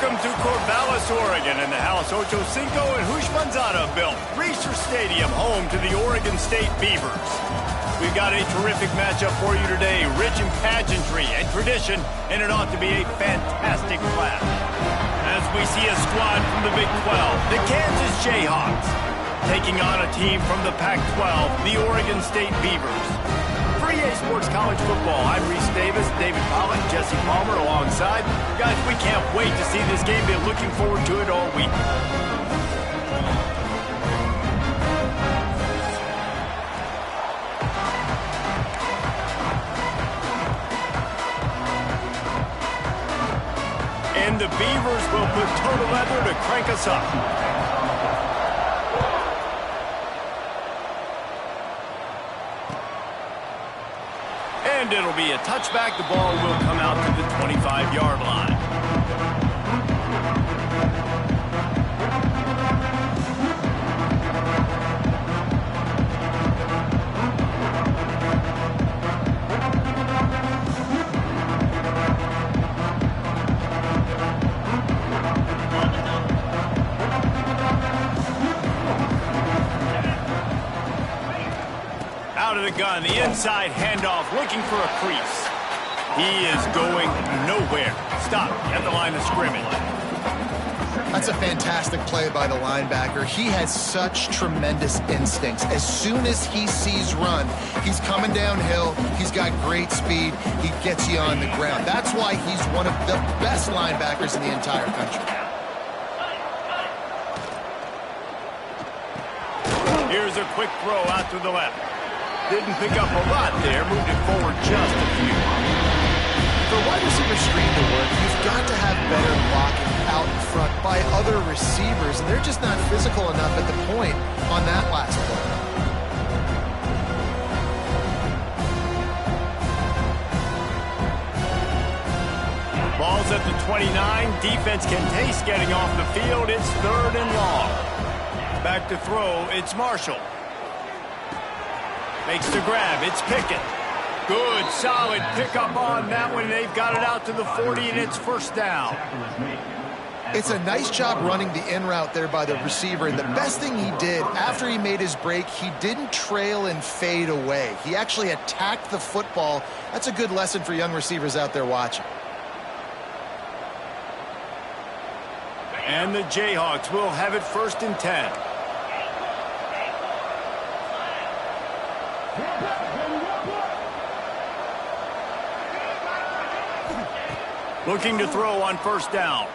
Welcome to Corvallis, Oregon, in the House 85 and Hushmanzada built Reser Stadium, home to the Oregon State Beavers. We've got a terrific matchup for you today, rich in pageantry and tradition, and it ought to be a fantastic clash. As we see a squad from the Big 12, the Kansas Jayhawks, taking on a team from the Pac-12, the Oregon State Beavers. For EA Sports College Football, I'm Reese Davis, David Pollock, Jesse Palmer alongside. Guys, we can't wait to see this game. Been looking forward to it all week. And the Beavers will put total leather to crank us up. And it'll be a touchback. The ball will come out to the 25-yard line. Out of the gun, the inside handoff, looking for a crease. He is going nowhere. Stop at the line of scrimmage. That's a fantastic play by the linebacker. He has such tremendous instincts. As soon as he sees run, he's coming downhill. He's got great speed. He gets you on the ground. That's why he's one of the best linebackers in the entire country. Here's a quick throw out to the left. Didn't pick up a lot there, moved it forward just a few. For wide receiver screen to work, you've got to have better blocking out in front by other receivers, and they're just not physical enough at the point on that last play. Ball's at the 29. Defense can taste getting off the field. It's 3rd and long. Back to throw, it's Marshall. Makes the grab, it's Pickett. Good, solid pickup on that one. They've got it out to the 40, and it's 1st down. It's a nice job running the in route there by the receiver, and the best thing he did after he made his break, he didn't trail and fade away. He actually attacked the football. That's a good lesson for young receivers out there watching. And the Jayhawks will have it 1st and 10. Looking to throw on 1st down.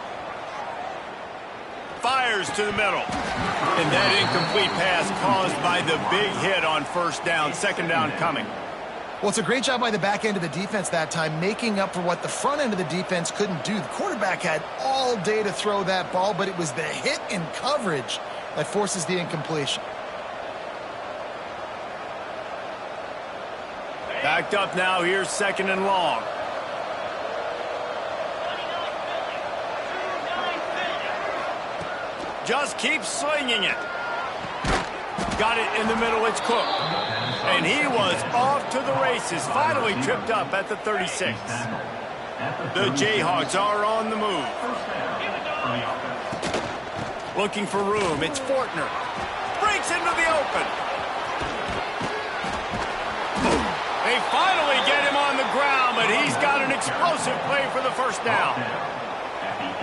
Fires to the middle. And that incomplete pass caused by the big hit on 1st down. 2nd down coming. Well, it's a great job by the back end of the defense that time, making up for what the front end of the defense couldn't do. The quarterback had all day to throw that ball, but it was the hit in coverage that forces the incompletion. Backed up now. Here's 2nd and long. Just keep slinging it. Got it in the middle. It's Cook. And he was off to the races. Finally tripped up at the 36. The Jayhawks are on the move. Looking for room. It's Fortner. Breaks into the open. They finally get him on the ground, but he's got an explosive play for the 1st down.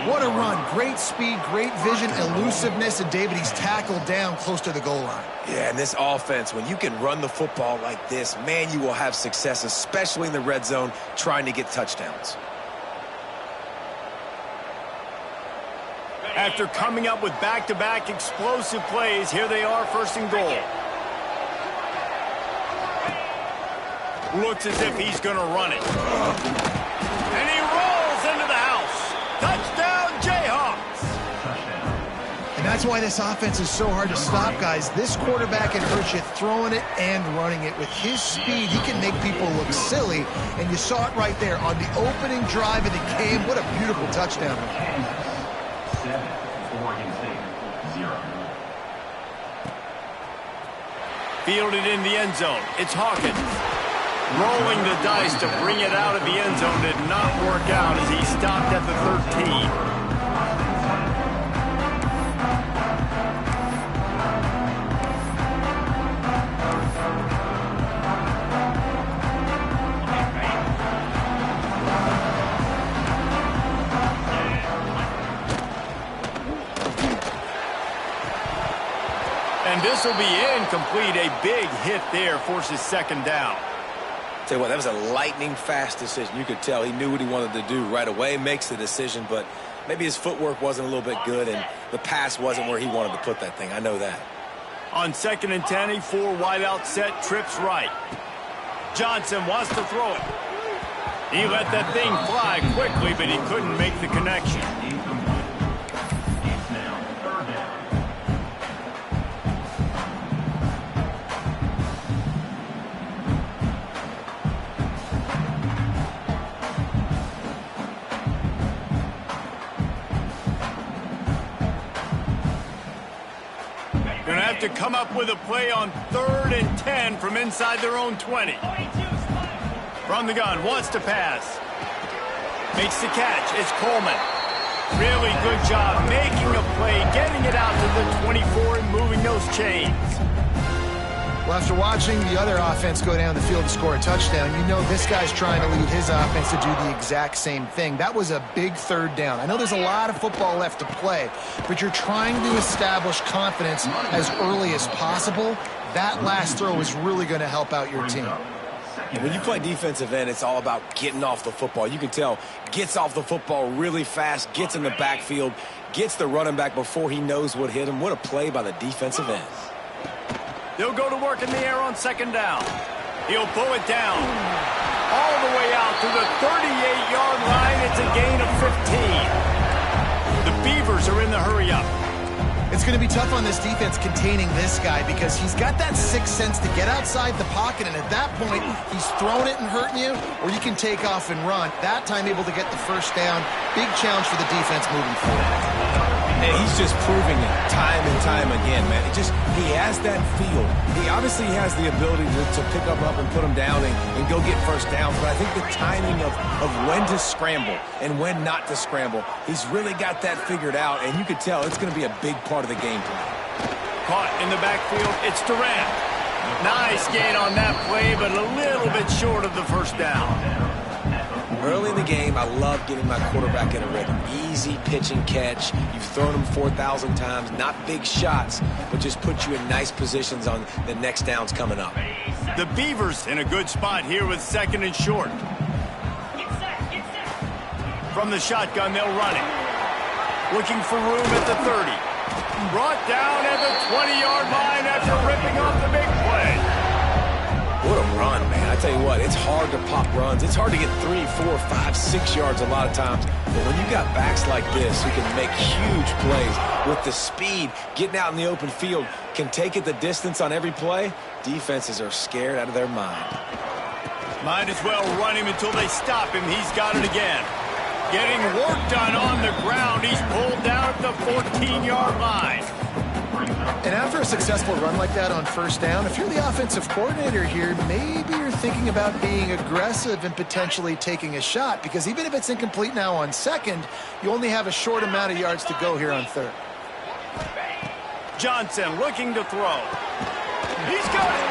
What a run. Great speed, great vision, elusiveness, and David, he's tackled down close to the goal line. Yeah, and this offense, when you can run the football like this, man, you will have success, especially in the red zone, trying to get touchdowns. After coming up with back-to-back explosive plays, here they are, 1st and goal. Looks as if he's going to run it. And he rolls into the house. Touchdown, Jayhawks! And that's why this offense is so hard to stop, guys. This quarterback can hurt you throwing it and running it. With his speed, he can make people look silly. And you saw it right there on the opening drive of the game. What a beautiful touchdown. 7, Oregon State, 0. Fielded in the end zone. It's Hawkins. Rolling the dice to bring it out of the end zone did not work out as he stopped at the 13. this will be incomplete. A big hit there forces second down. Tell you what, that was a lightning-fast decision. You could tell he knew what he wanted to do right away, makes the decision, but maybe his footwork wasn't a little bit good, and the pass wasn't where he wanted to put that thing. I know that. On 2nd and 10, a 4-wide-out set, trips right. Johnson wants to throw it. He let that thing fly quickly, but he couldn't make the connection. It's now 3rd down. Gonna have to come up with a play on 3rd and 10 from inside their own 20. From the gun, wants to pass. Makes the catch. It's Coleman. Really good job making a play, getting it out to the 24 and moving those chains. Well, after watching the other offense go down the field to score a touchdown, you know this guy's trying to lead his offense to do the exact same thing. That was a big 3rd down. I know there's a lot of football left to play, but you're trying to establish confidence as early as possible. That last throw is really going to help out your team. And when you play defensive end, it's all about getting off the football. You can tell, gets off the football really fast, gets in the backfield, gets the running back before he knows what hit him. What a play by the defensive end. They'll go to work in the air on 2nd down. He'll pull it down all the way out to the 38-yard line. It's a gain of 15. The Beavers are in the hurry-up. It's going to be tough on this defense containing this guy because he's got that sixth sense to get outside the pocket, and at that point, he's throwing it and hurting you, or you can take off and run. That time able to get the first down. Big challenge for the defense moving forward. And he's just proving it time and time again, man. He has that feel. He obviously has the ability to pick up and put him down and go get first downs, but I think the timing of when to scramble and when not to scramble, he's really got that figured out, and you could tell it's going to be a big part of the game plan. Caught in the backfield, it's Durant. Nice gain on that play, but a little bit short of the first down. Early in the game, I love getting my quarterback in a rhythm. Easy pitch and catch. You've thrown him 4,000 times. Not big shots, but just put you in nice positions on the next downs coming up. The Beavers in a good spot here with 2nd and short. From the shotgun, they'll run it. Looking for room at the 30. Brought down at the 20-yard line after ripping off the big play. What a run, man. I tell you what, it's hard to pop runs. It's hard to get 3, 4, 5, 6 yards a lot of times. But when you got backs like this who can make huge plays with the speed, getting out in the open field, can take it the distance on every play, defenses are scared out of their mind. Might as well run him until they stop him. He's got it again. Getting work done on the ground. He's pulled down at the 14-yard line. And after a successful run like that on first down, if you're the offensive coordinator here, maybe you're thinking about being aggressive and potentially taking a shot, because even if it's incomplete now on 2nd, you only have a short amount of yards to go here on 3rd. Johnson looking to throw. He's got it.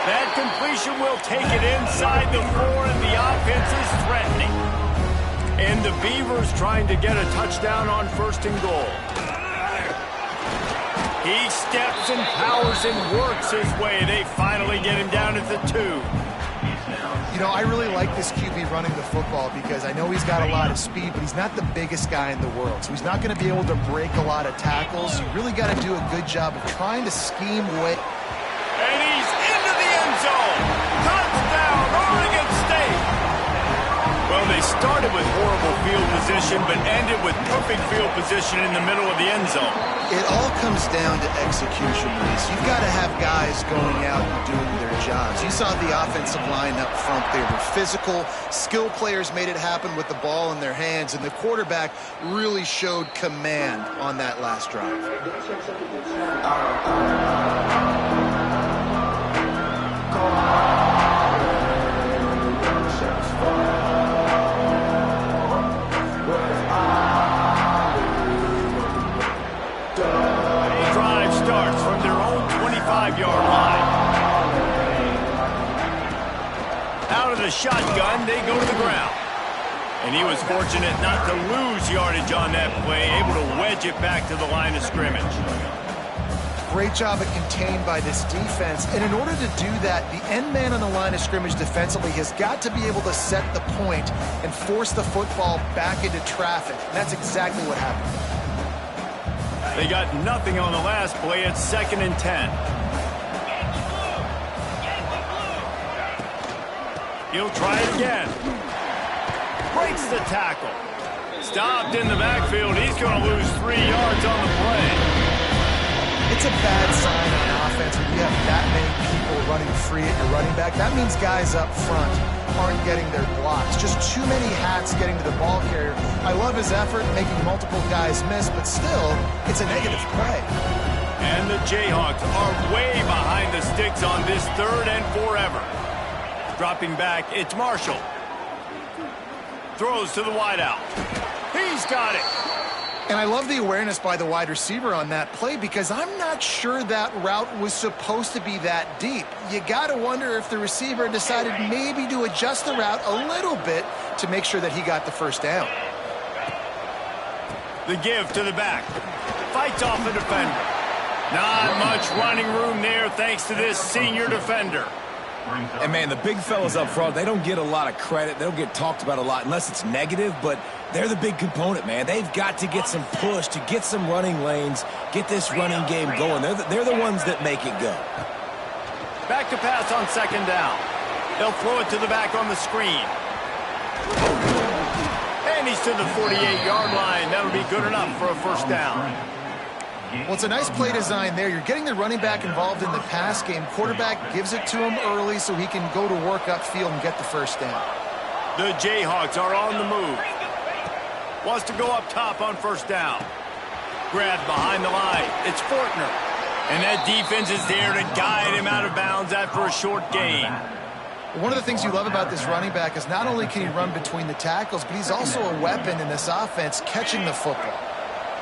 That completion will take it inside the 4, and the offense is threatening. And the Beavers trying to get a touchdown on 1st and goal. He steps and powers and works his way. They finally get him down at the 2. You know, I really like this QB running the football because I know he's got a lot of speed, but he's not the biggest guy in the world. So he's not going to be able to break a lot of tackles. You really got to do a good job of trying to scheme away. And he's into the end zone. Touchdown, Oregon State. Well, they started with horrible field position, but ended with perfect field position in the middle of the end zone. It all comes down to execution, Reese. You've got to have guys going out and doing their jobs. You saw the offensive line up front. They were physical. Skill players made it happen with the ball in their hands, and the quarterback really showed command on that last drive. Out of the shotgun, they go to the ground. And he was fortunate not to lose yardage on that play, able to wedge it back to the line of scrimmage. great job of contained by this defense. And in order to do that, the end man on the line of scrimmage defensively has got to be able to set the point and force the football back into traffic. And that's exactly what happened. They got nothing on the last play. It's 2nd and 10. He'll try it again. Breaks the tackle. Stopped in the backfield. He's going to lose 3 yards on the play. It's a bad sign on offense when you have that many people running free at your running back. That means guys up front aren't getting their blocks. Just too many hats getting to the ball carrier. I love his effort making multiple guys miss, but still, it's a negative play. And the Jayhawks are way behind the sticks on this 3rd and forever. Dropping back, it's Marshall. Throws to the wideout. He's got it. And I love the awareness by the wide receiver on that play because I'm not sure that route was supposed to be that deep. You got to wonder if the receiver decided maybe to adjust the route a little bit to make sure that he got the first down. The give to the back. Fights off the defender. Not much running room there thanks to this senior defender. And, man, the big fellas up front, they don't get a lot of credit. They don't get talked about a lot unless it's negative, but they're the big component, man. They've got to get some push, to get some running lanes, get this running game going. They're the ones that make it go. Back to pass on 2nd down. They'll throw it to the back on the screen. And he's to the 48-yard line. That'll be good enough for a first down. Well, it's a nice play design there. You're getting the running back involved in the pass game. Quarterback gives it to him early so he can go to work upfield and get the first down. The Jayhawks are on the move. Wants to go up top on first down. Grabbed behind the line. It's Fortner. And that defense is there to guide him out of bounds after a short gain. One of the things you love about this running back is not only can he run between the tackles, but he's also a weapon in this offense catching the football.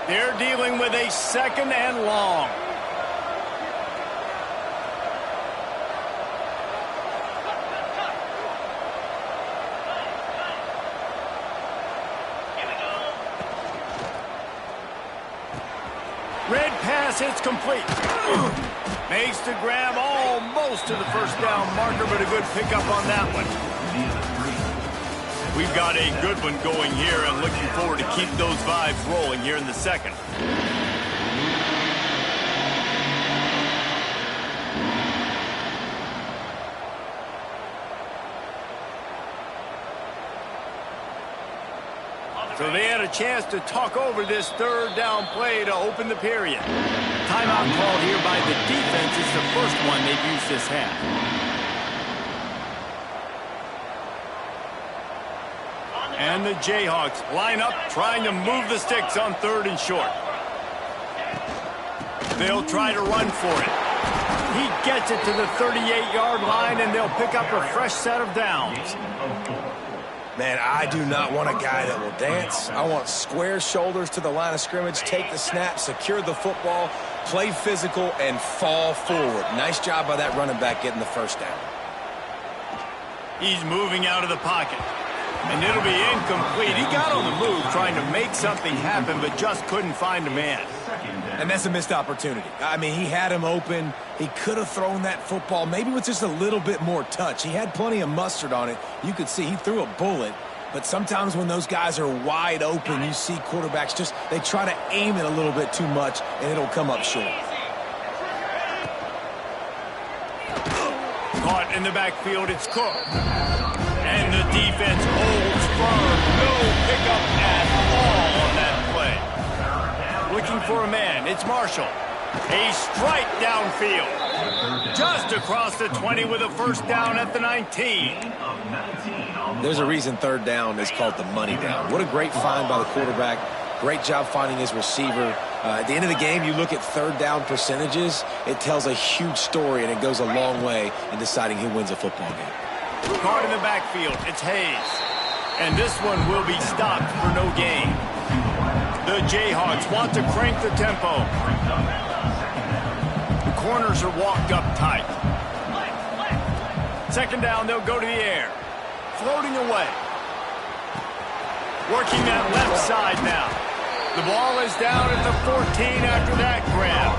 They're dealing with a 2nd and long. Red pass, it's complete. Makes the grab almost to the first down marker, but a good pickup on that one. We've got a good one going here and looking forward to keep those vibes rolling here in the 2nd. So they had a chance to talk over this 3rd down play to open the period. Timeout called here by the defense. It's the first one they've used this half. And the Jayhawks line up, trying to move the sticks on 3rd and short. They'll try to run for it. He gets it to the 38-yard line, and they'll pick up a fresh set of downs. Man, I do not want a guy that will dance. I want square shoulders to the line of scrimmage, take the snap, secure the football, play physical, and fall forward. Nice job by that running back getting the first down. He's moving out of the pocket. And it'll be incomplete. He got on the move trying to make something happen, but just couldn't find a man. And that's a missed opportunity. I mean, he had him open. He could have thrown that football maybe with just a little bit more touch. He had plenty of mustard on it. You could see he threw a bullet. But sometimes when those guys are wide open, you see quarterbacks just, they try to aim it a little bit too much, and it'll come up short. Caught in the backfield, it's Cook. And the defense holds firm. No pickup at all on that play. Looking for a man. It's Marshall. A strike downfield. Just across the 20 with a first down at the 19. There's a reason 3rd down is called the money down. What a great find by the quarterback. Great job finding his receiver. At the end of the game, you look at 3rd down percentages. It tells a huge story, and it goes a long way in deciding who wins a football game. Caught in the backfield, it's Hayes. And this one will be stopped for no gain. The Jayhawks want to crank the tempo. The corners are walked up tight. 2nd down, they'll go to the air. Floating away. Working that left side now. The ball is down at the 14 after that grab.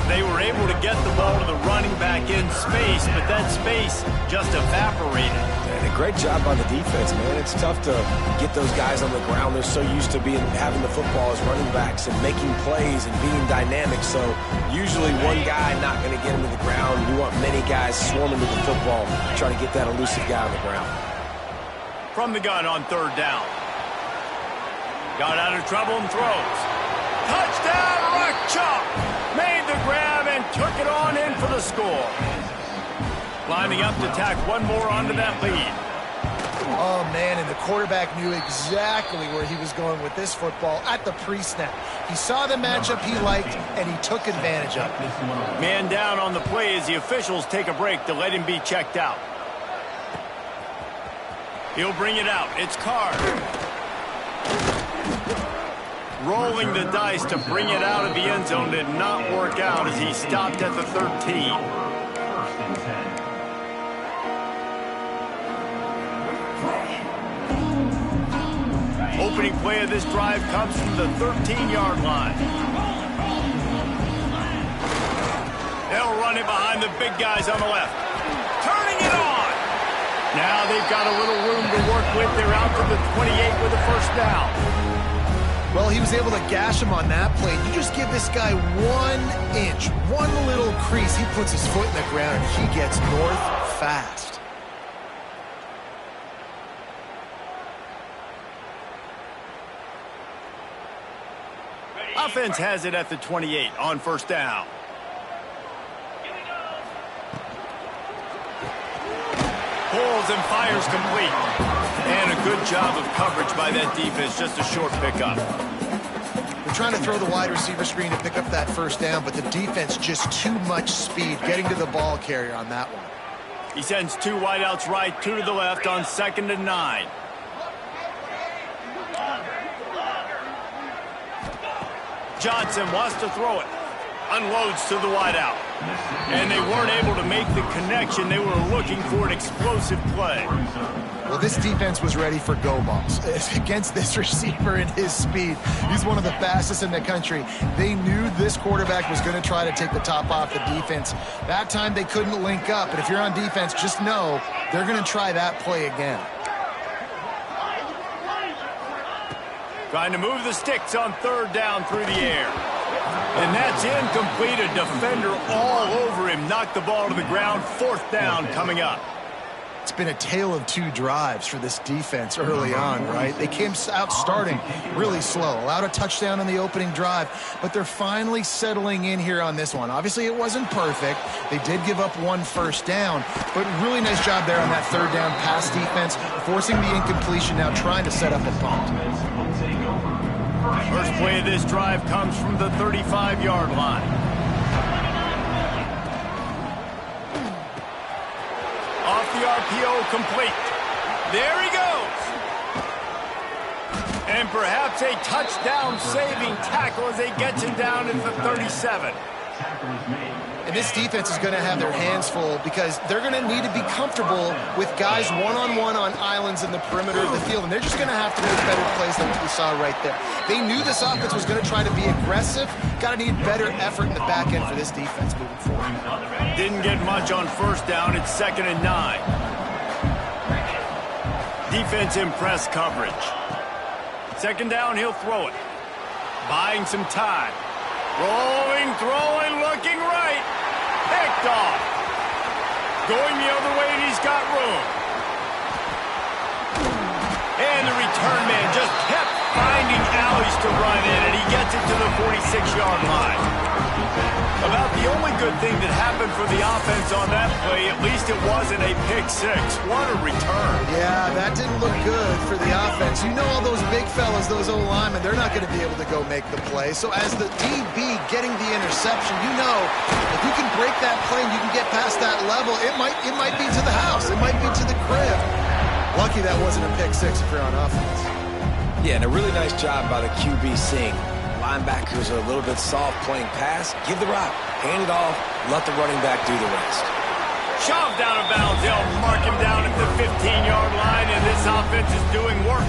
They were able to get the ball to the running back in space, but that space just evaporated. And a great job by the defense, man. It's tough to get those guys on the ground. They're so used to having the football as running backs and making plays and being dynamic. So usually one guy not going to get him to the ground. You want many guys swarming to the football, try to get that elusive guy on the ground. From the gun on third down. Got out of trouble and throws. Touchdown, Rock Chalk! Made the grab and took it on in for the score. Lining up to tack one more onto that lead. Oh, man, and the quarterback knew exactly where he was going with this football at the pre-snap. He saw the matchup he liked, and he took advantage of it. Man down on the play as the officials take a break to let him be checked out. He'll bring it out. It's Carr. Rolling the dice to bring it out of the end zone did not work out as he stopped at the 13. First and 10. Opening play of this drive comes from the 13-yard line. They'll run it behind the big guys on the left. Turning it on. Now they've got a little room to work with. They're out to the 28 with a first down. Well, he was able to gash him on that play. You just give this guy 1 inch, one little crease. He puts his foot in the ground, and he gets north fast. Offense has it at the 28 on first down. Pulls and fires complete. And a good job of coverage by that defense. Just a short pickup. They're trying to throw the wide receiver screen to pick up that first down, but the defense just too much speed getting to the ball carrier on that one. He sends two wideouts right, two to the left on 2nd and 9. Johnson wants to throw it. Unloads to the wideout. And they weren't able to make the connection. They were looking for an explosive play. Well, this defense was ready for go balls against this receiver and his speed. He's one of the fastest in the country. They knew this quarterback was going to try to take the top off the defense. That time they couldn't link up, but if you're on defense, just know they're going to try that play again. Trying to move the sticks on third down through the air. And that's incomplete. A defender all over him. Knocked the ball to the ground. Fourth down coming up. It's been a tale of two drives for this defense early on, right? They came out starting really slow. Allowed a touchdown on the opening drive, but they're finally settling in here on this one. Obviously, it wasn't perfect. They did give up one first down, but really nice job there on that third down pass defense, forcing the incompletion, now trying to set up a punt. First play of this drive comes from the 35-yard line. Off the RPO, complete. There he goes. And perhaps a touchdown-saving tackle as they get him down at the 37. And this defense is going to have their hands full because they're going to need to be comfortable with guys one-on-one on islands in the perimeter of the field. And they're just going to have to make better plays than what we saw right there. They knew this offense was going to try to be aggressive. Got to need better effort in the back end for this defense moving forward. Didn't get much on first down. It's 2nd and 9. Defense in press coverage. 2nd down, he'll throw it. Buying some time. Rolling, throwing, looking right. Picked off. Going the other way, and he's got room. And the return man just kept finding alleys to run in, and he gets it to the 46-yard line. About the only good thing that happened for the offense on that play, at least it wasn't a pick six. What a return. Yeah, that didn't look good for the offense. You know all those big fellas, those O-linemen, they're not going to be able to go make the play. So as the DB getting the interception, you know if you can break that play and you can get past that level, it might be to the house. It might be to the crib. Lucky that wasn't a pick six if you're on offense. Yeah, and a really nice job by the QB seeing linebackers are a little bit soft playing pass. Give the route, hand it off, let the running back do the rest. Shoved out of bounds. They'll mark him down at the 15-yard line, and this offense is doing work.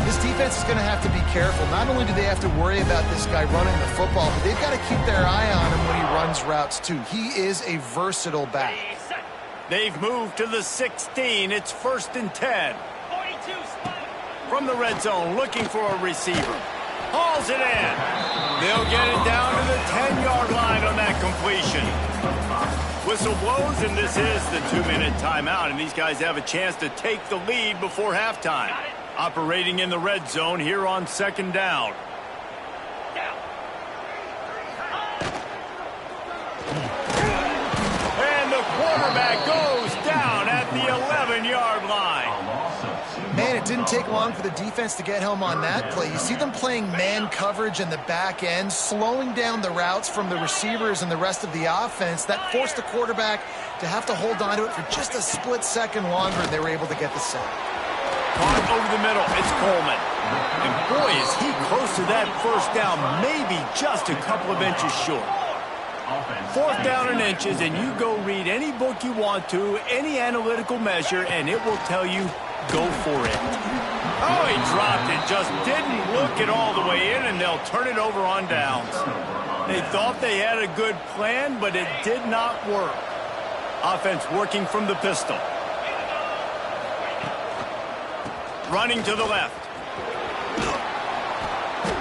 This defense is going to have to be careful. Not only do they have to worry about this guy running the football, but they've got to keep their eye on him when he runs routes too. He is a versatile back. They've moved to the 16. It's 1st and 10. From the red zone, looking for a receiver. Hauls it in. They'll get it down to the 10-yard line on that completion. Whistle blows, and this is the 2-minute timeout, and these guys have a chance to take the lead before halftime. Operating in the red zone here on 2nd down. And the quarterback goes down at the 11-yard line. Man, it didn't take long for the defense to get home on that play. You see them playing man coverage in the back end, slowing down the routes from the receivers and the rest of the offense. That forced the quarterback to have to hold on to it for just a split second longer, and they were able to get the sack. Caught over the middle. It's Coleman. And boy, is he close to that 1st down, maybe just a couple of inches short. 4th down in inches, and you go read any book you want to, any analytical measure, and it will tell you, go for it. Oh, he dropped it. Just didn't look it all the way in, and they'll turn it over on downs. They thought they had a good plan, but it did not work. Offense working from the pistol. Running to the left.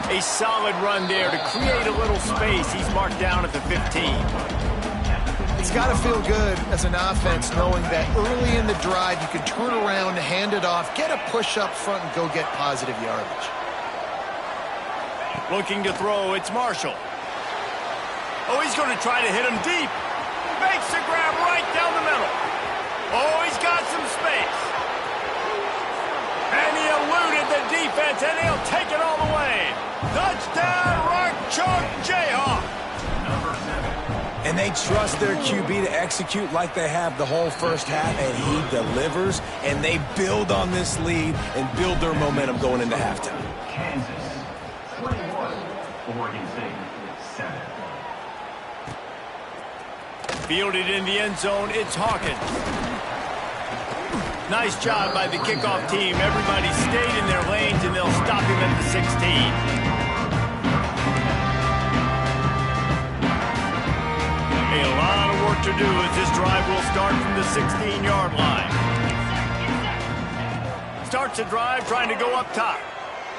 A solid run there to create a little space. He's marked down at the 15. It's got to feel good as an offense knowing that early in the drive you can turn around, hand it off, get a push up front, and go get positive yardage. Looking to throw, it's Marshall. Oh, he's going to try to hit him deep. Makes the grab right down the middle. Oh, he's got some space. And he eluded the defense, and he'll take it all the way. Touchdown, Rock Chalk Jayhawk. And they trust their QB to execute like they have the whole first half, and he delivers, and they build on this lead and build their momentum going into halftime. Kansas, 21. Oregon State, 7. Fielded in the end zone, it's Hawkins. Nice job by the kickoff team. Everybody stayed in their lanes, and they'll stop him at the 16. A lot of work to do as this drive will start from the 16-yard line. Starts the drive trying to go up top.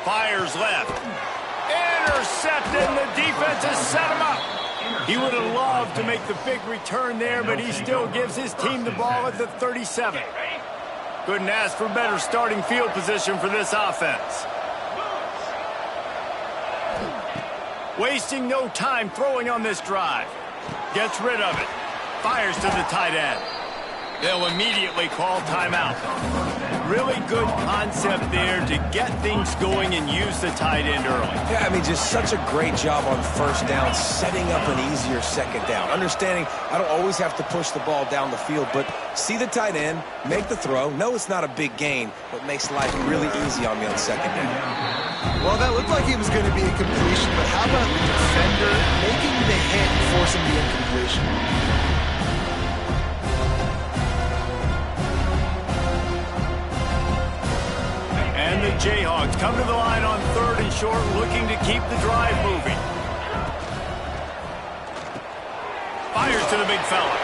Fires left. Intercepted, and the defense has set him up. He would have loved to make the big return there, but he still gives his team the ball at the 37. Couldn't ask for better starting field position for this offense. Wasting no time throwing on this drive. Gets rid of it. Fires to the tight end. They'll immediately call timeout. Really good concept there to get things going and use the tight end early. Yeah, I mean, just such a great job on 1st down, setting up an easier 2nd down. Understanding I don't always have to push the ball down the field, but see the tight end, make the throw. No, it's not a big gain, but makes life really easy on me on 2nd down. Well, that looked like it was going to be a completion, but how about the defender making the hit and forcing the incompletion? And the Jayhawks come to the line on 3rd and short, looking to keep the drive moving. Fires to the big fella.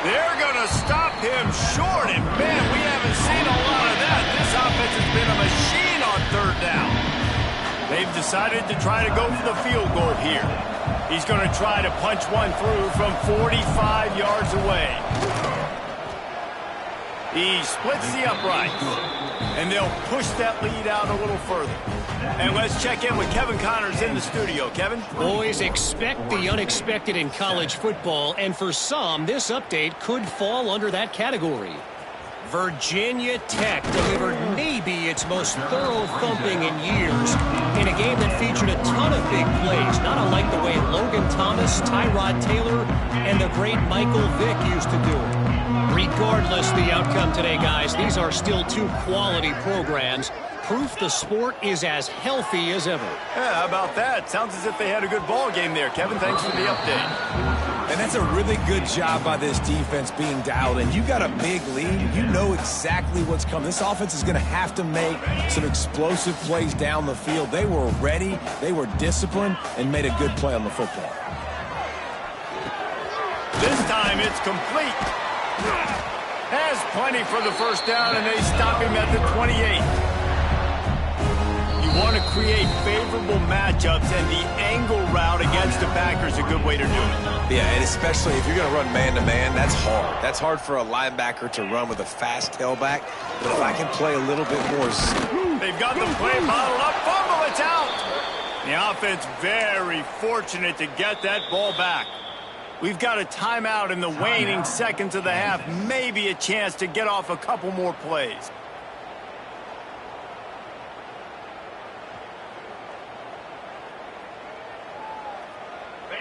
They're going to stop him short, and man, we haven't seen a lot of that. This offense has been a machine on 3rd down. They've decided to try to go for the field goal here. He's going to try to punch one through from 45 yards away. He splits the upright, and they'll push that lead out a little further. And let's check in with Kevin Connors in the studio. Kevin? Boys, expect the unexpected in college football, and for some, this update could fall under that category. Virginia Tech delivered maybe its most thorough thumping in years in a game that featured a ton of big plays, not unlike the way Logan Thomas, Tyrod Taylor, and the great Michael Vick used to do it. Regardless the outcome today, guys, these are still two quality programs. Proof the sport is as healthy as ever. Yeah, how about that? Sounds as if they had a good ball game there. Kevin, thanks for the update. And And that's a really good job by this defense being dialed in. You got a big lead. You know exactly what's coming. This offense is going to have to make some explosive plays down the field. They were ready, they were disciplined, and made a good play on the football. This time it's complete. Has plenty for the first down, and they stop him at the 28. You want to create favorable matchups, and the angle route against the backer is a good way to do it. Yeah, and especially if you're going to run man-to-man, that's hard. That's hard for a linebacker to run with a fast tailback. But if I can play a little bit more... They've got the play bottled up. Fumble, it's out. The offense very fortunate to get that ball back. We've got a timeout in the waning seconds of the half. Maybe a chance to get off a couple more plays.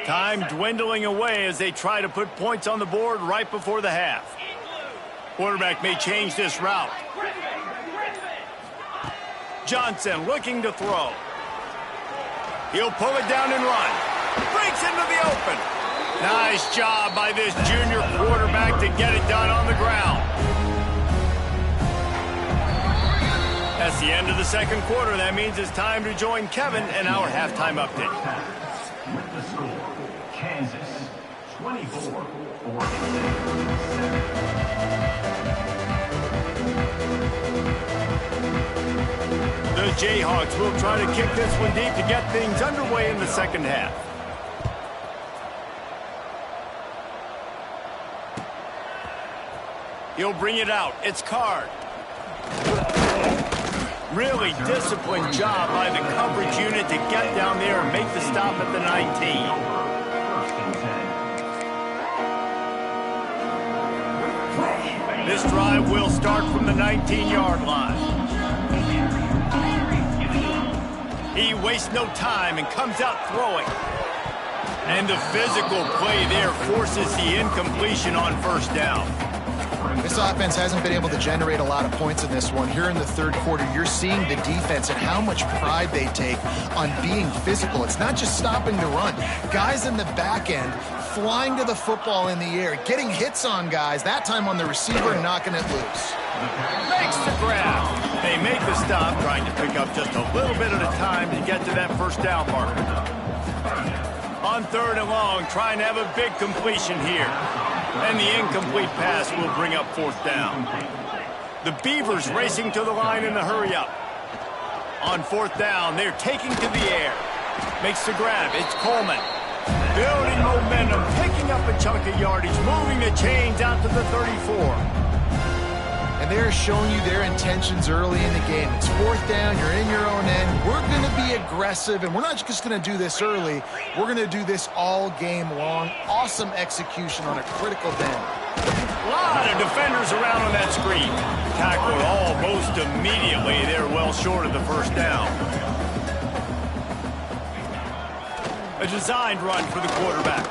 Time dwindling away as they try to put points on the board right before the half. Quarterback may change this route. Johnson looking to throw. He'll pull it down and run. Breaks into the open. Nice job by this junior quarterback to get it done on the ground. That's the end of the second quarter. That means it's time to join Kevin in our halftime update. With the score, Kansas 24, Oregon State 7. The Jayhawks will try to kick this one deep to get things underway in the second half. He'll bring it out. It's Card. Really disciplined job by the coverage unit to get down there and make the stop at the 19. This drive will start from the 19-yard line. He wastes no time and comes out throwing. And the physical play there forces the incompletion on first down. This offense hasn't been able to generate a lot of points in this one. Here in the third quarter, you're seeing the defense and how much pride they take on being physical. It's not just stopping the run. Guys in the back end flying to the football in the air, getting hits on guys, that time on the receiver, knocking it loose. Makes the grab. They make the stop, trying to pick up just a little bit at a time to get to that first down marker. On third and long, trying to have a big completion here. And the incomplete pass will bring up fourth down. The Beavers racing to the line in the hurry-up. On fourth down, they're taking to the air. Makes the grab. It's Coleman. Building momentum, picking up a chunk of yardage, moving the chains out to the 34. And they're showing you their intentions early in the game. It's fourth down, you're in your own end. We're going to be aggressive, and we're not just going to do this early. We're going to do this all game long. Awesome execution on a critical down. A lot of defenders around on that screen. Tackled almost immediately. They're well short of the first down. A designed run for the quarterback.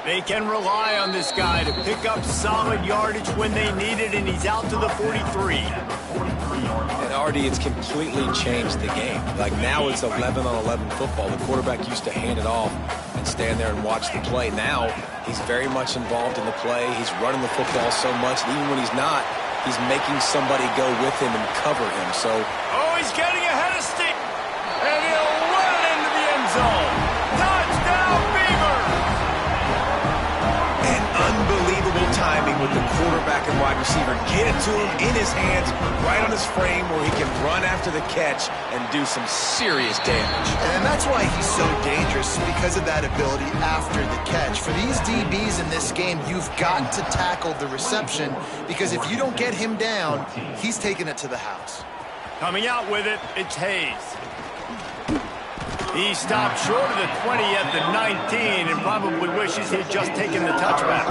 They can rely on this guy to pick up solid yardage when they need it, and he's out to the 43. And Artie, it's completely changed the game. Like now it's 11-on-11 football. The quarterback used to hand it off and stand there and watch the play. Now he's very much involved in the play. He's running the football so much, and even when he's not, he's making somebody go with him and cover him. So, oh, he's getting ahead of steam, and he'll run it into the end zone. Touchdown, Beavers! And unbelievable timing with the quarterback and wide receiver. Get it to him in his hands, right on his frame where he can run after the catch and do some serious damage. And that's why he's so dangerous, because of that ability after the catch. For these DBs in this game, you've got to tackle the reception, because if you don't get him down, he's taking it to the house. Coming out with it, it's Hayes. He stopped short of the 20 at the 19 and probably wishes he'd just taken the touchback.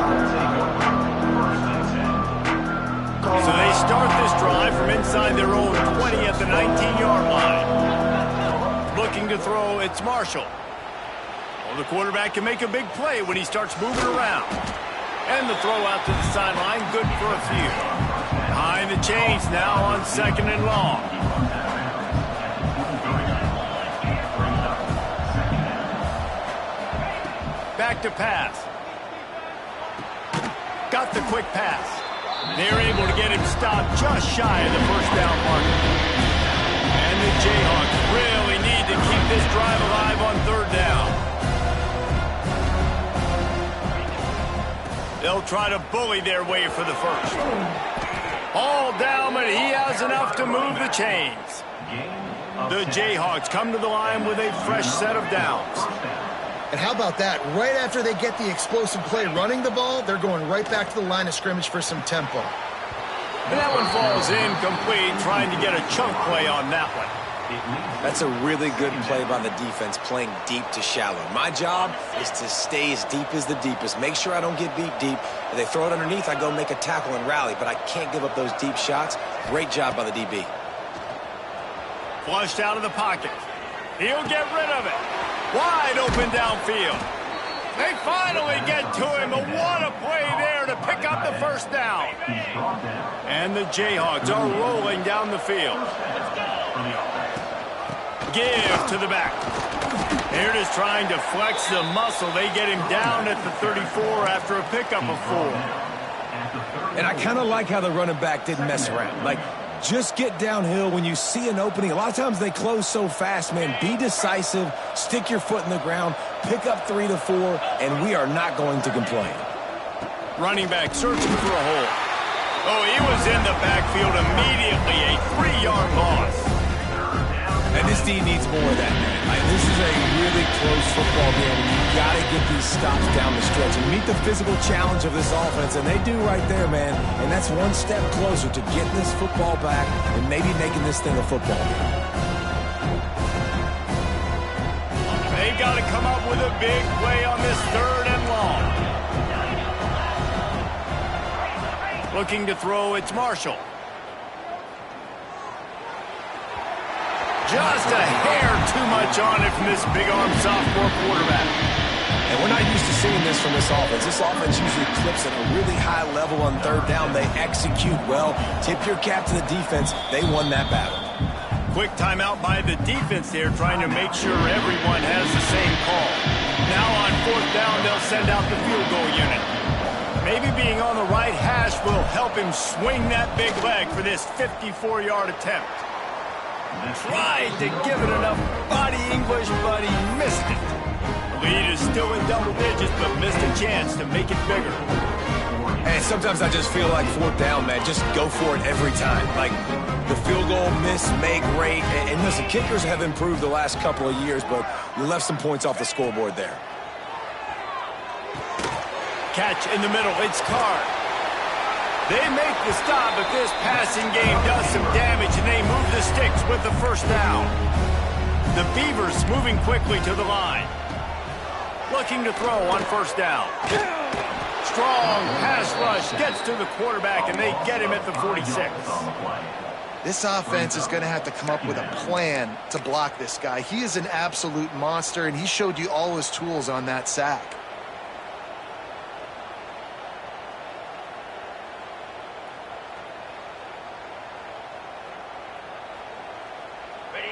So they start this drive from inside their own 20 at the 19-yard line. Looking to throw, it's Marshall. Well, the quarterback can make a big play when he starts moving around. And the throw out to the sideline, good for a few. Behind the chains now on second and long. Back to pass. got the quick pass. They're able to get him stopped just shy of the first down marker. And the Jayhawks really need to keep this drive alive on third down. They'll try to bully their way for the first. All down, but he has enough to move the chains. The Jayhawks come to the line with a fresh set of downs. And how about that? Right after they get the explosive play running the ball, they're going right back to the line of scrimmage for some tempo. And that one falls incomplete, trying to get a chunk play on that one. That's a really good play by the defense, playing deep to shallow. My job is to stay as deep as the deepest. Make sure I don't get beat deep. If they throw it underneath, I go make a tackle and rally, but I can't give up those deep shots. Great job by the DB. Flushed out of the pocket. He'll get rid of it. Wide open downfield. They finally get to him, but what a play there to pick up the first down. And the Jayhawks are rolling down the field. Give to the back. They're just trying to flex the muscle. They get him down at the 34 after a pickup of 4. And I kind of like how the running back didn't mess around. Like, just get downhill when you see an opening. A lot of times they close so fast, man. Be decisive, stick your foot in the ground, pick up 3 to 4, and we are not going to complain. Running back searching for a hole. Oh, he was in the backfield immediately. A 3-yard loss. And this D needs more of that, man. Like, this is a really close football game, and you got to get these stops down the stretch and meet the physical challenge of this offense, and they do right there, man. And that's one step closer to getting this football back and maybe making this thing a football game. They got to come up with a big play on this 3rd and long. Looking to throw, it's Marshall. Just a hair too much on it from this big-arm sophomore quarterback. And we're not used to seeing this from this offense. This offense usually clips at a really high level on 3rd down. They execute well. Tip your cap to the defense. They won that battle. Quick timeout by the defense there, trying to make sure everyone has the same call. Now on 4th down, they'll send out the field goal unit. Maybe being on the right hash will help him swing that big leg for this 54-yard attempt. Tried to give it enough body English, but he missed it. The lead is still in double digits, but missed a chance to make it bigger. And sometimes I just feel like 4th down, man. Just go for it every time. Like, the field goal, miss, make, rate. And listen, kickers have improved the last couple of years, but you left some points off the scoreboard there. Catch in the middle, it's Carr. They make the stop, but this passing game does some damage, and they move the sticks with the first down. The Beavers moving quickly to the line. Looking to throw on 1st down. Strong pass rush gets to the quarterback, and they get him at the 46. This offense is going to have to come up with a plan to block this guy. He is an absolute monster, and he showed you all his tools on that sack.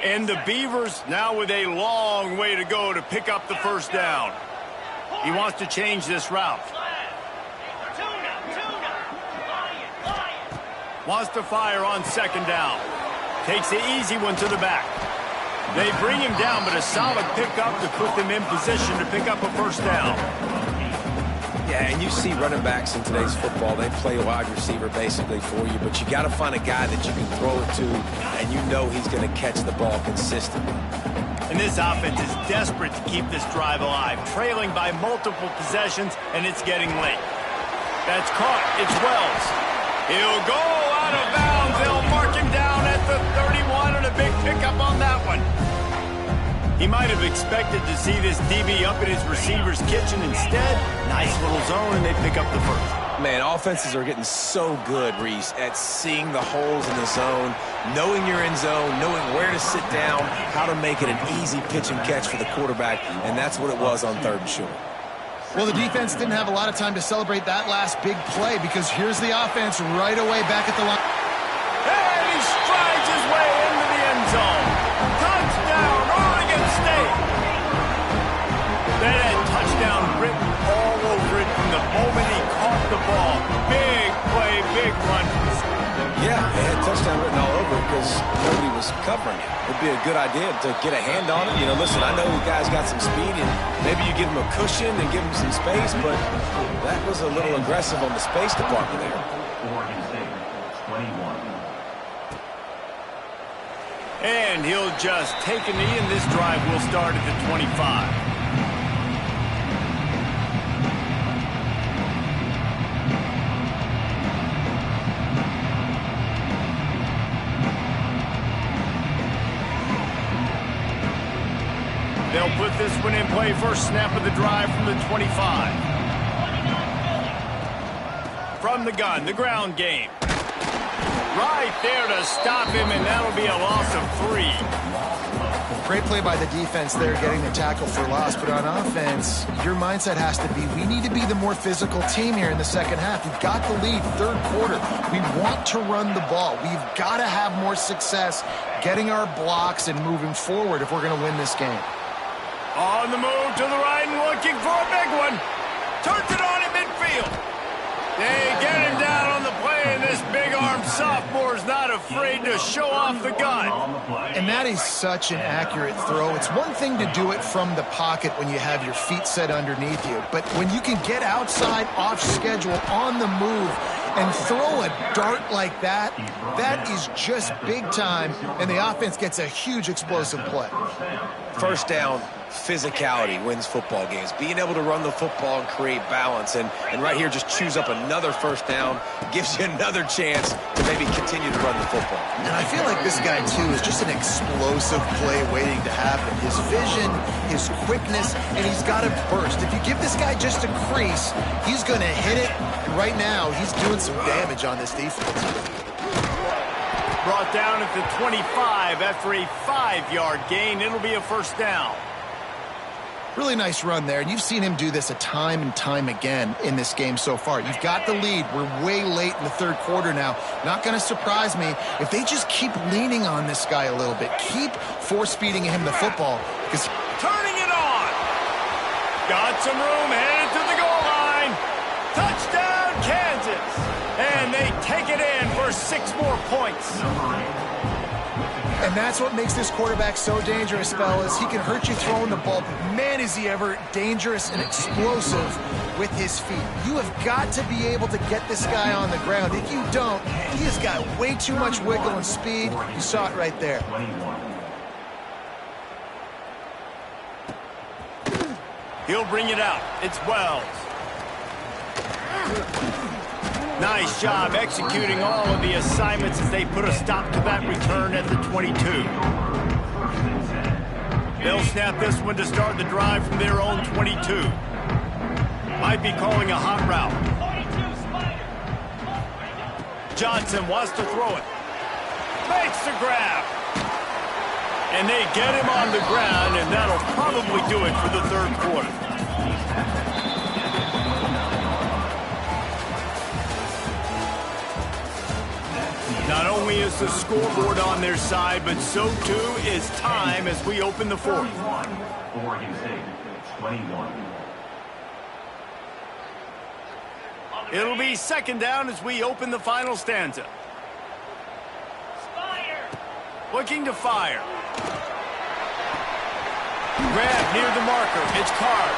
And the Beavers now with a long way to go to pick up the first down. He wants to change this route. Wants to fire on 2nd down. Takes the easy one to the back. They bring him down, but a solid pickup to put them in position to pick up a first down. Yeah, and you see running backs in today's football, they play a wide receiver basically for you, but you got to find a guy that you can throw it to, and you know he's going to catch the ball consistently. And this offense is desperate to keep this drive alive, trailing by multiple possessions, and it's getting late. That's caught. It's Wells. He'll go out of bounds. They'll mark him down at the 31, and a big pickup on that one. He might have expected to see this DB up in his receiver's kitchen. Instead, nice little zone, and they pick up the first. Man, offenses are getting so good, Reese, at seeing the holes in the zone, knowing you're in zone, knowing where to sit down, how to make it an easy pitch and catch for the quarterback, and that's what it was on 3rd and short. Well, the defense didn't have a lot of time to celebrate that last big play because here's the offense right away back at the line. And he strides his way into the end zone. Touchdown, Oregon State! That had touchdown written all over it from the moment he caught the ball. big one. Yeah, they had touchdown written all over it because nobody was covering it. It'd be a good idea to get a hand on it. You know, listen, I know the guy's got some speed, and maybe you give him a cushion and give him some space, but that was a little aggressive on the space department there. Oregon State, 21. And he'll just take a knee, and this drive will start at the 25. They'll put this one in play. First snap of the drive from the 25. From the gun, the ground game. Right there to stop him, and that'll be a loss of 3. Great play by the defense there, getting the tackle for loss. But on offense, your mindset has to be, we need to be the more physical team here in the second half. We've got the lead, third quarter. We want to run the ball. We've got to have more success getting our blocks and moving forward if we're going to win this game. On the move to the right and looking for a big one. Turns it on in midfield. They get him down on the play, and this big-armed sophomore is not afraid to show off the gun. And that is such an accurate throw. It's one thing to do it from the pocket when you have your feet set underneath you, but when you can get outside, off schedule, on the move, and throw a dart like that, that is just big time, and the offense gets a huge explosive play. First down, physicality wins football games. Being able to run the football and create balance, and right here just choose up another first down, gives you another chance to maybe continue to run the football. And I feel like this guy, too, is just an explosive play waiting to happen. His vision, his quickness, and he's got a burst. If you give this guy just a crease, he's going to hit it. And right now, he's doing some damage on this defense. Brought down at the 25 after a 5-yard gain. It'll be a first down. Really nice run there, and you've seen him do this a time and time again in this game so far. You've got the lead. We're way late in the third quarter now. Not going to surprise me if they just keep leaning on this guy a little bit. Keep force-feeding him the football. Because turning it on. Got some room, headed to the goal line. Touchdown, Kansas. And they take it in for 6 more points. And that's what makes this quarterback so dangerous, fellas. He can hurt you throwing the ball, but man, is he ever dangerous and explosive with his feet. You have got to be able to get this guy on the ground. If you don't, he has got way too much wiggle and speed. You saw it right there. He'll bring it out. It's Wells. Nice job executing all of the assignments as they put a stop to that return at the 22. They'll snap this one to start the drive from their own 22. Might be calling a hot route. Johnson wants to throw it. Makes the grab. And they get him on the ground, and that'll probably do it for the third quarter. Not only is the scoreboard on their side, but so too is time as we open the fourth. Oregon State, 21. It'll be second down as we open the final stanza. Looking to fire. Grab near the marker. It's Carr.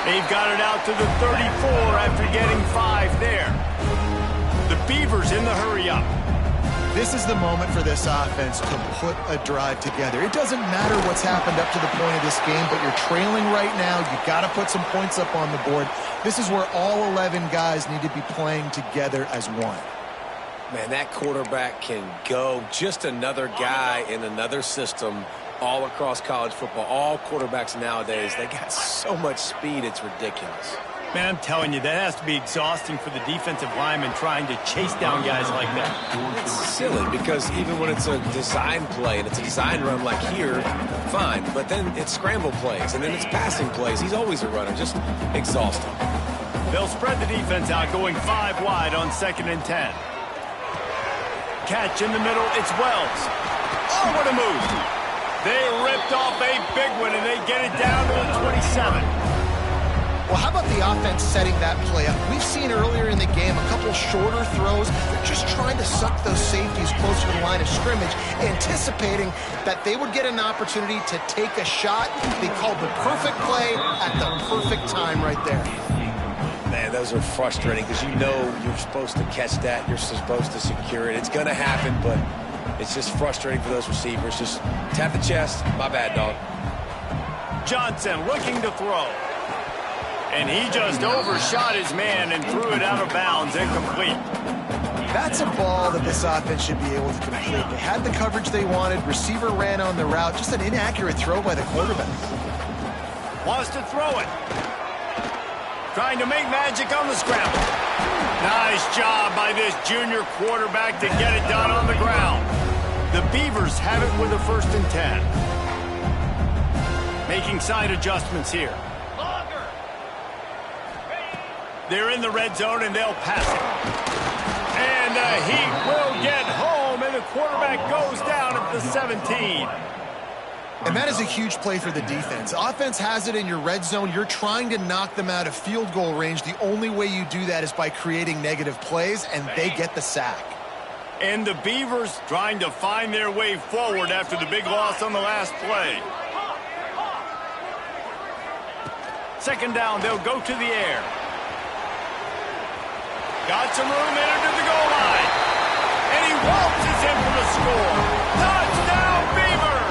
They've got it out to the 34 after getting 5 there. The Beavers in the hurry up. This is the moment for this offense to put a drive together. It doesn't matter what's happened up to the point of this game, but you're trailing right now. You've got to put some points up on the board. This is where all 11 guys need to be playing together as one. Man, that quarterback can go. Just another guy in another system all across college football. All quarterbacks nowadays, they got so much speed, it's ridiculous. Man, I'm telling you, that has to be exhausting for the defensive lineman trying to chase down guys like that. It's silly because even when it's a design play and it's a design run like here, fine. But then it's scramble plays and then it's passing plays. He's always a runner, just exhausting. They'll spread the defense out, going 5 wide on 2nd and 10. Catch in the middle, it's Wells. Oh, what a move. They ripped off a big one, and they get it down to the 27. Well, how about the offense setting that play up? We've seen earlier in the game a couple shorter throws. They're just trying to suck those safeties closer to the line of scrimmage, anticipating that they would get an opportunity to take a shot. They called the perfect play at the perfect time right there. Man, those are frustrating because you know you're supposed to catch that. You're supposed to secure it. It's going to happen, but it's just frustrating for those receivers. Just tap the chest. My bad, dog. Johnson looking to throw. And he just overshot his man and threw it out of bounds, incomplete. That's a ball that this offense should be able to complete. They had the coverage they wanted. Receiver ran on the route. Just an inaccurate throw by the quarterback. Wants to throw it. Trying to make magic on the scramble. Nice job by this junior quarterback to get it done on the ground. The Beavers have it with a 1st and 10. Making side adjustments here. They're in the red zone, and they'll pass it. And the Heat will get home, and the quarterback goes down at the 17. And that is a huge play for the defense. Offense has it in your red zone. You're trying to knock them out of field goal range. The only way you do that is by creating negative plays, and they get the sack. And the Beavers trying to find their way forward after the big loss on the last play. 2nd down, they'll go to the air. Got some room, entered to the goal line. And he waltzes in for the score. Touchdown, Beavers!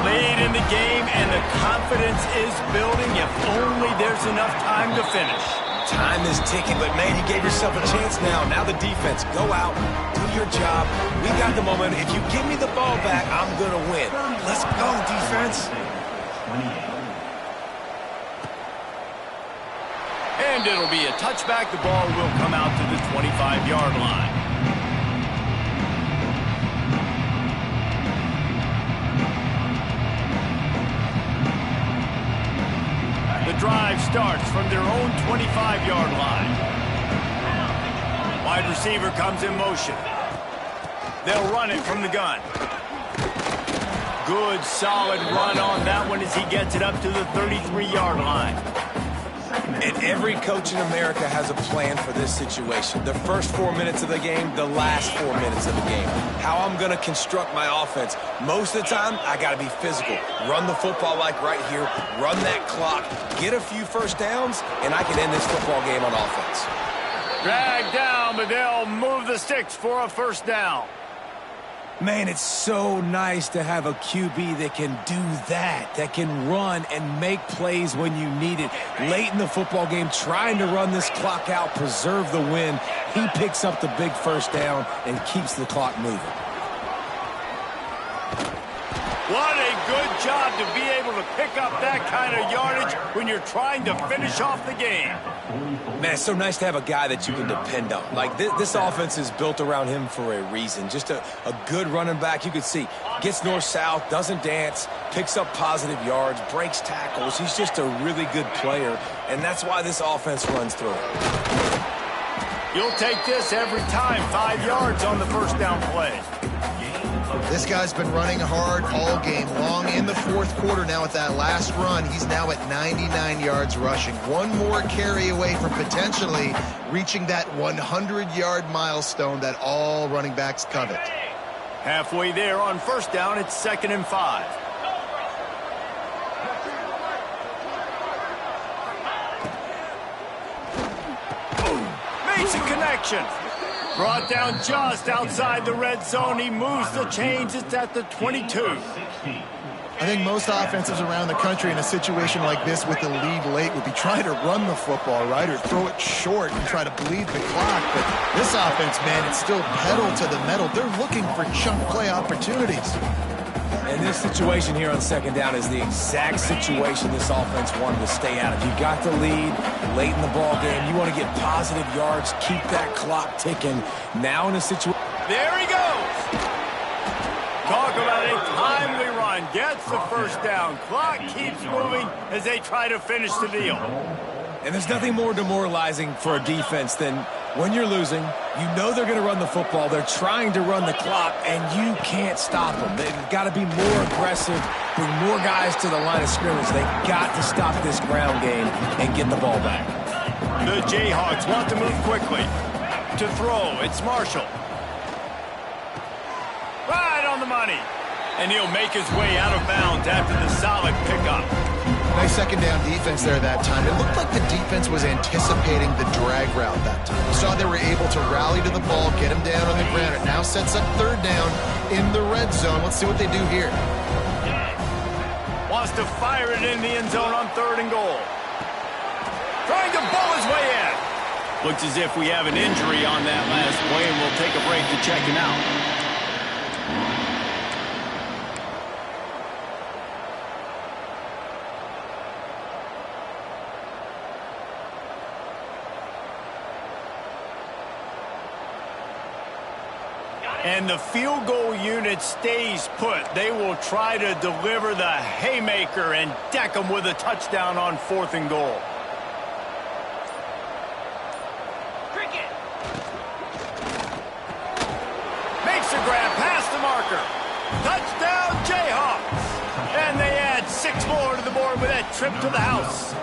Lead in the game, and the confidence is building if only there's enough time to finish. Time is ticking, but, man, you gave yourself a chance now. Now the defense, go out, do your job. We got the momentum. If you give me the ball back, I'm going to win. Let's go, defense. 28. And it'll be a touchback. The ball will come out to the 25-yard line. The drive starts from their own 25-yard line. Wide receiver comes in motion. They'll run it from the gun. Good, solid run on that one as he gets it up to the 33-yard line. And every coach in America has a plan for this situation. The first 4 minutes of the game, the last 4 minutes of the game. How I'm going to construct my offense. Most of the time, I got to be physical. Run the football like right here. Run that clock. Get a few first downs, and I can end this football game on offense. Dragged down, but they'll move the sticks for a 1st down. Man, it's so nice to have a QB that can do that can run and make plays when you need it. Late in the football game, trying to run this clock out, preserve the win. He picks up the big 1st down and keeps the clock moving. What a good job to be able to pick up that kind of yardage when you're trying to finish off the game. Man, it's so nice to have a guy that you can depend on. Like, this offense is built around him for a reason. Just a good running back. You can see, gets north-south, doesn't dance, picks up positive yards, breaks tackles. He's just a really good player, and that's why this offense runs through it. You'll take this every time. 5 yards on the 1st down play. This guy's been running hard all game long. In the 4th quarter now with that last run, he's now at 99 yards rushing. One more carry away from potentially reaching that 100-yard milestone that all running backs covet. Halfway there on 1st down, it's 2nd and 5. Makes a connection. Brought down just outside the red zone. He moves the chains. It's at the 22. I think most offenses around the country in a situation like this with the lead late would be trying to run the football, right, or throw it short and try to bleed the clock. But this offense, man, it's still pedal to the metal. They're looking for chunk play opportunities. And this situation here on 2nd down is the exact situation this offense wanted to stay out of. You got the lead late in the ball game. You want to get positive yards, keep that clock ticking. Now in a situation... There he goes. Talk about a timely run. Gets the 1st down. Clock keeps moving as they try to finish the deal. And there's nothing more demoralizing for a defense than When you're losing, you know they're going to run the football. They're trying to run the clock, and you can't stop them. They've got to be more aggressive, bring more guys to the line of scrimmage. They've got to stop this ground game and get the ball back. The Jayhawks want to move quickly. To throw, it's Marshall. Right on the money. And he'll make his way out of bounds after the solid pickup. Nice second down defense there that time. It looked like the defense was anticipating the drag route that time. You saw they were able to rally to the ball, get him down on the ground. It now sets up third down in the red zone. Let's see what they do here. Wants to fire it in the end zone on 3rd and goal. Trying to bowl his way in. Looks as if we have an injury on that last play, and we'll take a break to check him out. And the field goal unit stays put. They will try to deliver the haymaker and deck them with a touchdown on 4th and goal. Cricket. Makes a grab past the marker. Touchdown Jayhawks. And they add 6 more to the board with that trip to the house.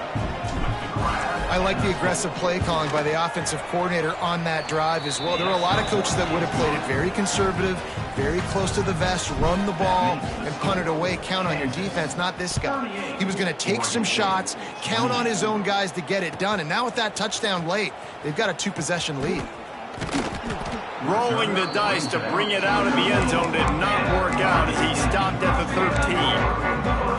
I like the aggressive play calling by the offensive coordinator on that drive as well. There are a lot of coaches that would have played it very conservative, very close to the vest, run the ball, and punt it away. Count on your defense, not this guy. He was going to take some shots, count on his own guys to get it done. And now with that touchdown late, they've got a 2-possession lead. Rolling the dice to bring it out of the end zone did not work out as he stopped at the 13.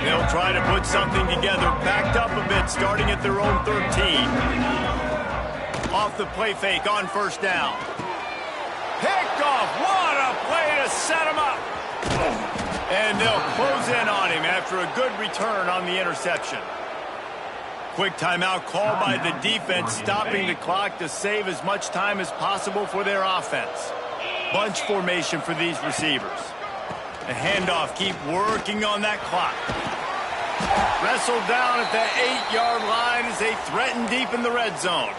They'll try to put something together, backed up a bit, starting at their own 13. Off the play fake on 1st down. Picked off. What a play to set him up. And they'll close in on him after a good return on the interception. Quick timeout called by the defense, stopping the clock to save as much time as possible for their offense. Bunch formation for these receivers. The handoff, keep working on that clock. Wrestled down at the 8-yard line as they threaten deep in the red zone.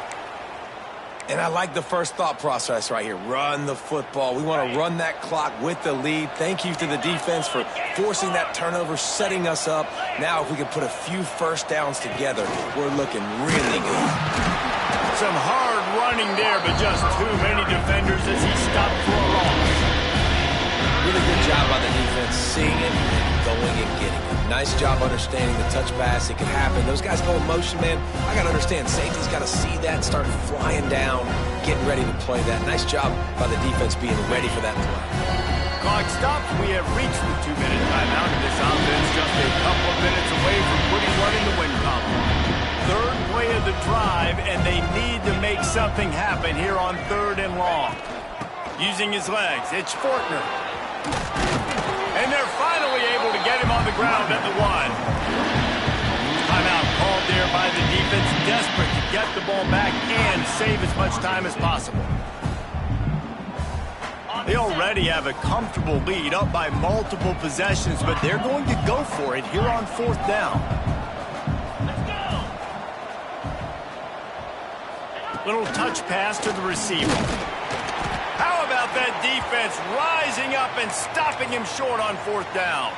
And I like the first thought process right here. Run the football. We want to run that clock with the lead. Thank you to the defense for forcing that turnover, setting us up. Now if we can put a few first downs together, we're looking really good. Some hard running there, but just too many defenders as he stopped for a loss. Really good job by the defense, seeing it and going and getting it. Nice job understanding the touch pass. It can happen. Those guys go in motion, man. I got to understand. Safety's got to see that, start flying down, getting ready to play that. Nice job by the defense being ready for that play. Clock stops. We have reached the 2-minute timeout in this offense, just a couple of minutes away from putting one in the win column. 3rd play of the drive, and they need to make something happen here on 3rd and long. Using his legs, it's Fortner. And they're finally able to get him on the ground at the 1. Timeout called there by the defense, desperate to get the ball back and save as much time as possible. They already have a comfortable lead, up by multiple possessions, but they're going to go for it here on 4th down. Little touch pass to the receiver. How about that defense rising up and stopping him short on 4th down?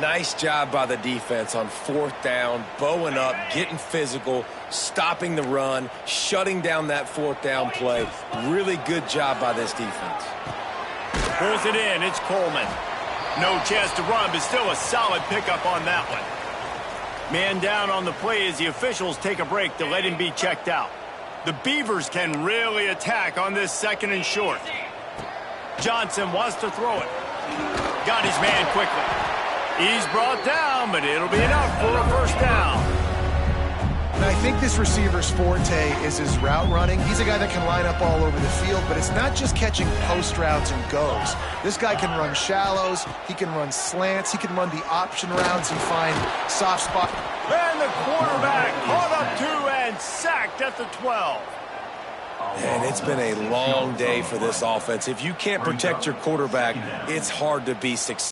Nice job by the defense on 4th down, bowing up, getting physical, stopping the run, shutting down that 4th down play. Really good job by this defense. Pulls it in, it's Coleman. No chance to run, but still a solid pickup on that one. Man down on the play as the officials take a break to let him be checked out. The Beavers can really attack on this 2nd and short. Johnson wants to throw it. Got his man quickly. He's brought down, but it'll be enough for a 1st down. And I think this receiver's forte is his route running. He's a guy that can line up all over the field, but it's not just catching post routes and goes. This guy can run shallows, he can run slants, he can run the option routes and find soft spot. And the quarterback caught up 2 and sacked at the 12. And it's been a long day for this offense. If you can't protect your quarterback, it's hard to be successful.